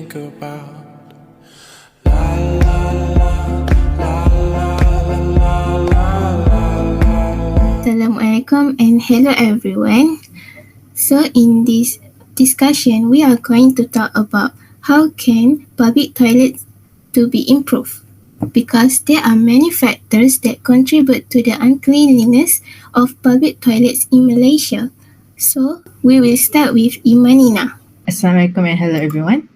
think about. La la la la la la la la. Assalamualaikum and hello everyone. So in this discussion, we are going to talk about how can public toilets to be improved, because there are many factors that contribute to the uncleanliness of public toilets in Malaysia. So we will start with Imanina. Assalamualaikum and hello everyone.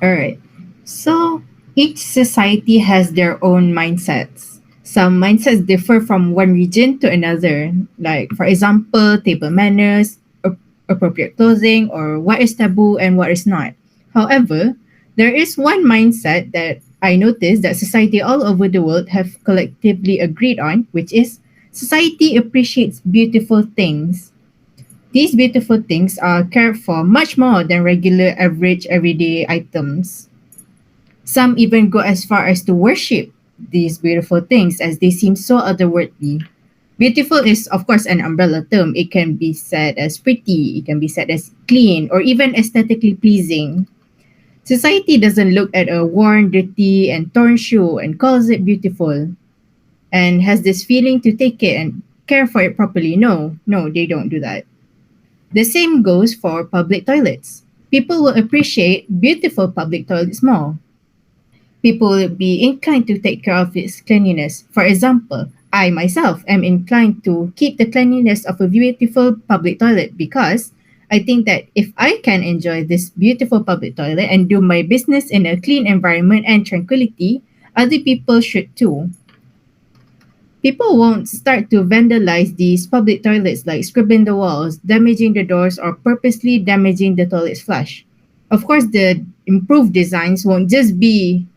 Alright, so each society has their own mindsets. Some mindsets differ from one region to another, like for example, table manners, appropriate clothing, or what is taboo and what is not. However, there is one mindset that I noticed that society all over the world have collectively agreed on, which is society appreciates beautiful things. These beautiful things are cared for much more than regular average everyday items. Some even go as far as to worship these beautiful things as they seem so otherworldly. Beautiful is, of course, an umbrella term. It can be said as pretty, it can be said as clean, or even aesthetically pleasing. Society doesn't look at a worn, dirty, and torn shoe and calls it beautiful and has this feeling to take it and care for it properly. No, they don't do that. The same goes for public toilets. People will appreciate beautiful public toilets more. People will be inclined to take care of its cleanliness. For example, I myself am inclined to keep the cleanliness of a beautiful public toilet because I think that if I can enjoy this beautiful public toilet and do my business in a clean environment and tranquility, other people should too. People won't start to vandalize these public toilets like scribbling the walls, damaging the doors, or purposely damaging the toilet's flush. Of course, the improved designs won't just be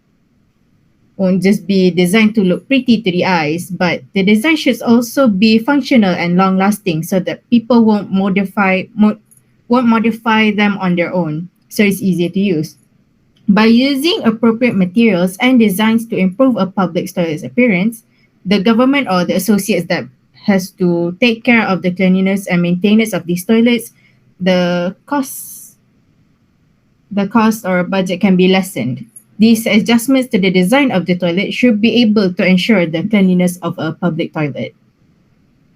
designed to look pretty to the eyes, but the design should also be functional and long lasting so that people won't modify them on their own, so it's easier to use. By using appropriate materials and designs to improve a public toilet's appearance, the government or the associates that has to take care of the cleanliness and maintenance of these toilets, the cost or budget can be lessened. These adjustments to the design of the toilet should be able to ensure the cleanliness of a public toilet.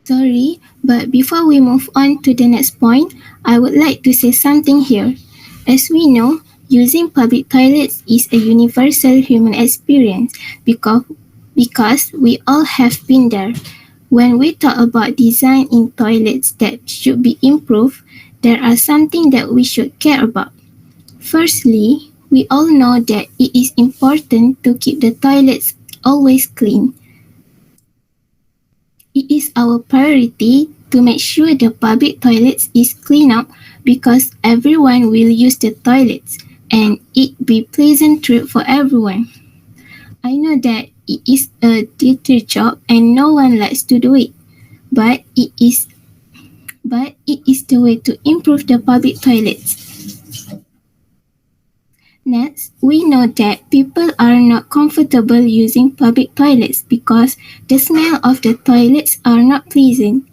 Sorry, but before we move on to the next point, I would like to say something here. As we know, using public toilets is a universal human experience because we all have been there. When we talk about design in toilets that should be improved, there are something that we should care about. Firstly, we all know that it is important to keep the toilets always clean. It is our priority to make sure the public toilets is clean up because everyone will use the toilets and it be pleasant trip for everyone. I know that it is a dirty job and no one likes to do it, but it is the way to improve the public toilets. Next, we know that people are not comfortable using public toilets because the smell of the toilets are not pleasant.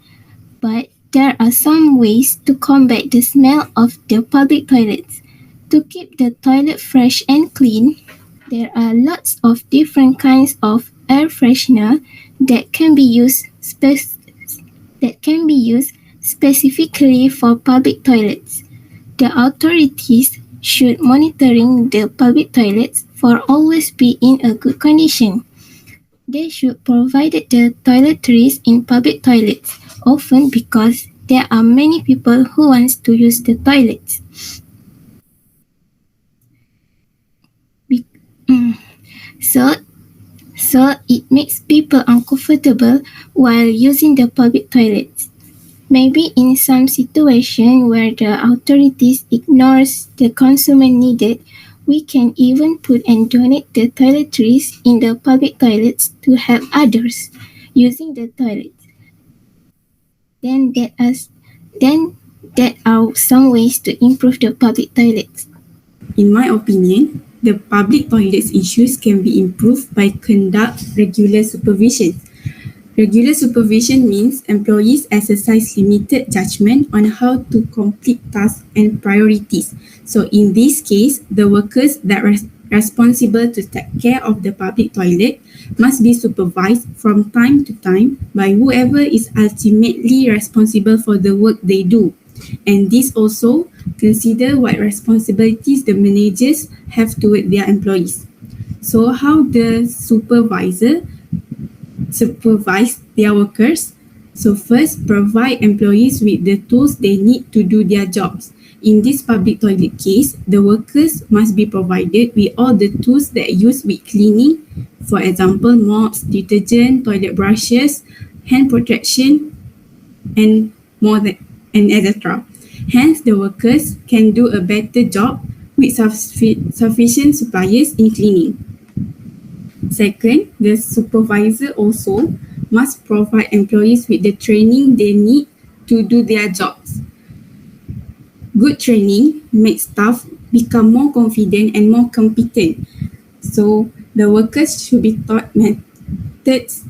But there are some ways to combat the smell of the public toilets. To keep the toilet fresh and clean, there are lots of different kinds of air freshener that can be used specifically for public toilets. The authorities should monitoring the public toilets for always be in a good condition. They should provide the toiletries in public toilets often because there are many people who wants to use the toilets. So it makes people uncomfortable while using the public toilets. Maybe in some situation where the authorities ignores the consumer needed, we can even put and donate the toiletries in the public toilets to help others using the toilets. Then there are some ways to improve the public toilets. In my opinion, the public toilets issues can be improved by conduct regular supervision. Regular supervision means employees exercise limited judgment on how to complete tasks and priorities. So in this case, the workers that are responsible to take care of the public toilet must be supervised from time to time by whoever is ultimately responsible for the work they do. And this also consider what responsibilities the managers have toward their employees. So how the supervisor supervise their workers? So first, provide employees with the tools they need to do their jobs. In this public toilet case, the workers must be provided with all the tools that are used with cleaning, for example, mops, detergent, toilet brushes, hand protection, and more than and etc. Hence, the workers can do a better job with sufficient suppliers in cleaning. Second, the supervisor also must provide employees with the training they need to do their jobs. Good training makes staff become more confident and more competent. So the workers should be taught methods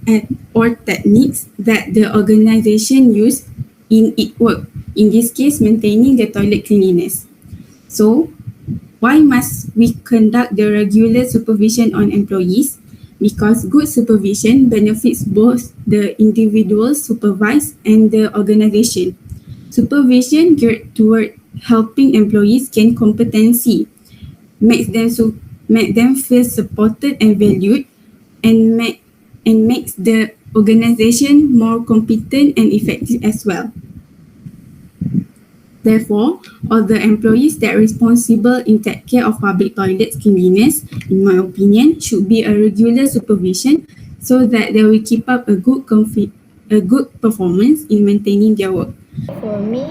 or techniques that the organization use in its work. In this case, maintaining the toilet cleanliness. So why must we conduct the regular supervision on employees? Because good supervision benefits both the individual supervised and the organization. Supervision geared toward helping employees gain competency, makes them feel supported and valued, and makes the organization more competent and effective as well. Therefore, all the employees that are responsible in take care of public toilets cleanliness, in my opinion, should be a regular supervision so that they will keep up a good performance in maintaining their work. For me,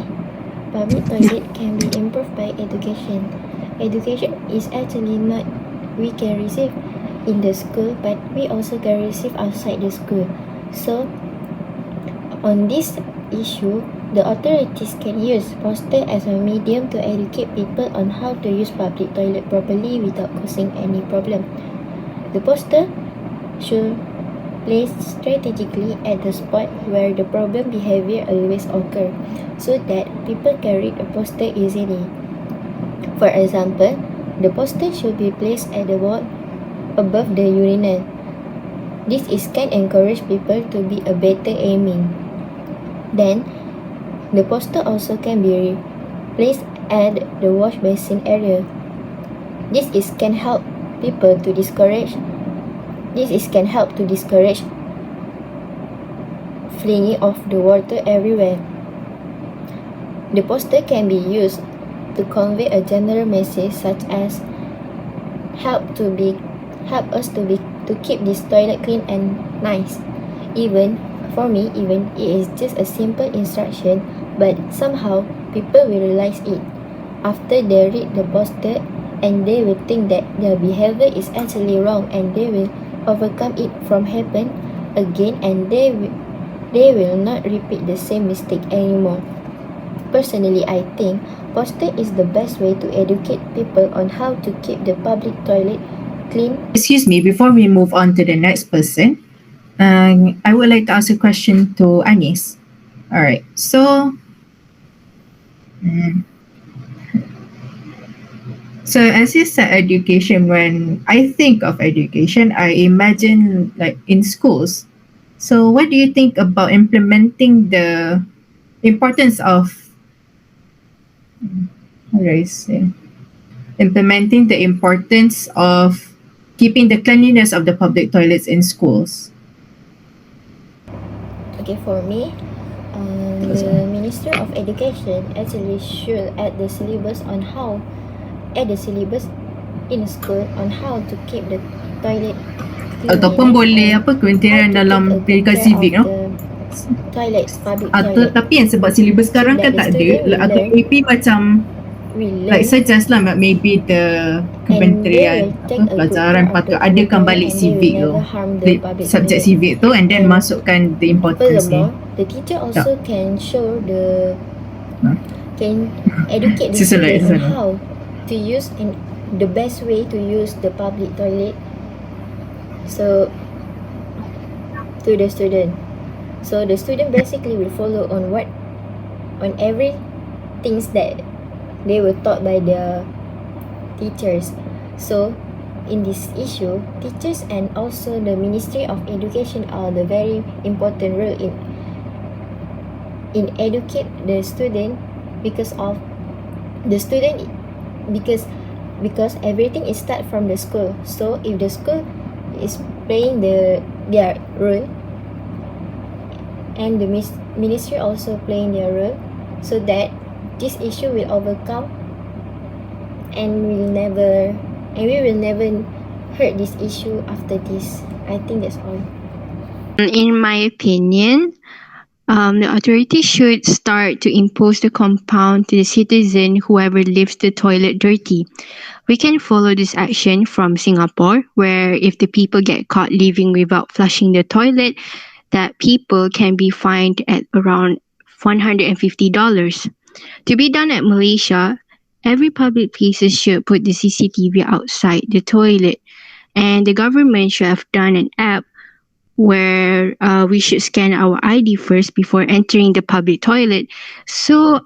public toilet can be improved by education. Education is actually not we can receive in the school, but we also can receive outside the school. So, on this issue, the authorities can use poster as a medium to educate people on how to use public toilet properly without causing any problem. The poster should place strategically at the spot where the problem behavior always occur, so that people can read the poster easily. For example, the poster should be placed at the wall above the urinal. This can encourage people to be a better aiming. Then, the poster also can be placed at the wash basin area. This can help people to discourage. Can help to discourage flinging of the water everywhere. The poster can be used to convey a general message such as help us to keep this toilet clean and nice. Even it is just a simple instruction, but somehow people will realize it after they read the poster, and they will think that their behavior is actually wrong, and they will overcome it from happen again, and they will not repeat the same mistake anymore. Personally, I think poster is the best way to educate people on how to keep the public toilet clean. Excuse me, before we move on to the next person, I would like to ask a question to Anis. All right, so so as you said, education, when I think of education, I imagine like in schools. So what do you think about implementing the importance of, how do I say, implementing the importance of keeping the cleanliness of the public toilets in schools? Okay, for me, the Minister of Education actually should add the syllabus in school on how to keep the toilet clean. Ataupun boleh kementerian dalam pendidikan civic, no? Toilet, public Atau toilet. tapi yang sebab silibus sekarang kan tak ada, atau maybe macam We like learn suggest lah maybe the kementerian pelajaran patut adakan balik civic tu, subjek civic tu, and then masukkan the importance ni. Furthermore, the teacher also can show can educate the Sister Lai, students on Sister Lai. how to use in the best way to use the public toilet. So to the student, So the student basically will follow on every things that they were taught by their teachers. So in this issue, teachers and also the Ministry of Education are the very important role in educate the student because of the student because everything is start from the school. So if the school is playing their role and the ministry also playing their role, so that this issue will overcome and we will never hurt this issue after this. I think that's all. In my opinion, the authorities should start to impose the compound to the citizen whoever leaves the toilet dirty. We can follow this action from Singapore, where if the people get caught leaving without flushing the toilet, that people can be fined at around $150. To be done at Malaysia, every public places should put the CCTV outside the toilet, and the government should have done an app where we should scan our ID first before entering the public toilet, so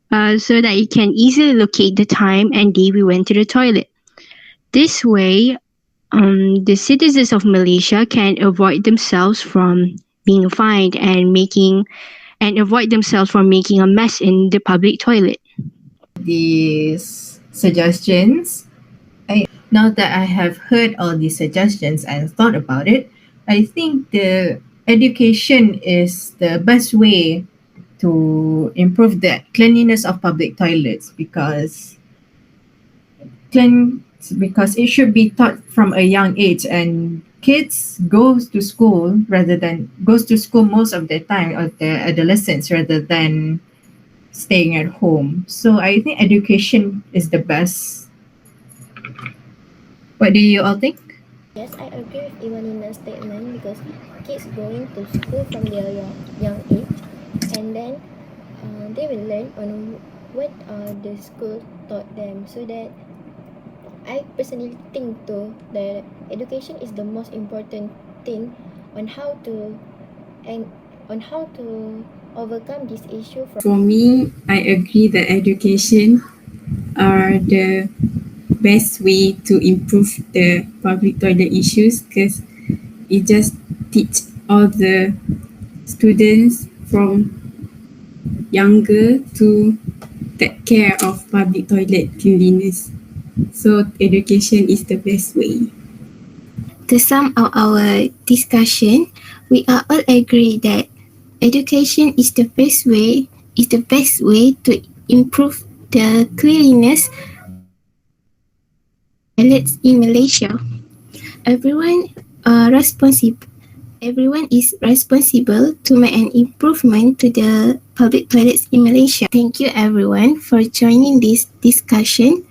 that you can easily locate the time and day we went to the toilet. This way, the citizens of Malaysia can avoid themselves from being fined and avoid themselves from making a mess in the public toilet. These suggestions, now that I have heard all these suggestions and thought about it, I think the education is the best way to improve the cleanliness of public toilets because it should be taught from a young age, and kids goes to school most of the time of their adolescence rather than staying at home. So I think education is the best. What do you all think? Yes, I agree with Iwanina's statement because kids going to school from their young age, and then they will learn on what the school taught them. So that I personally think too that education is the most important thing on how to overcome this issue from. For me, I agree that education are the best way to improve the public toilet issues because it just teach all the students from younger to take care of public toilet cleanliness. So education is the best way. To sum up our discussion, we are all agree that education is the best way to improve the cleanliness toilets in Malaysia. Everyone is responsible to make an improvement to the public toilets in Malaysia. Thank you everyone for joining this discussion.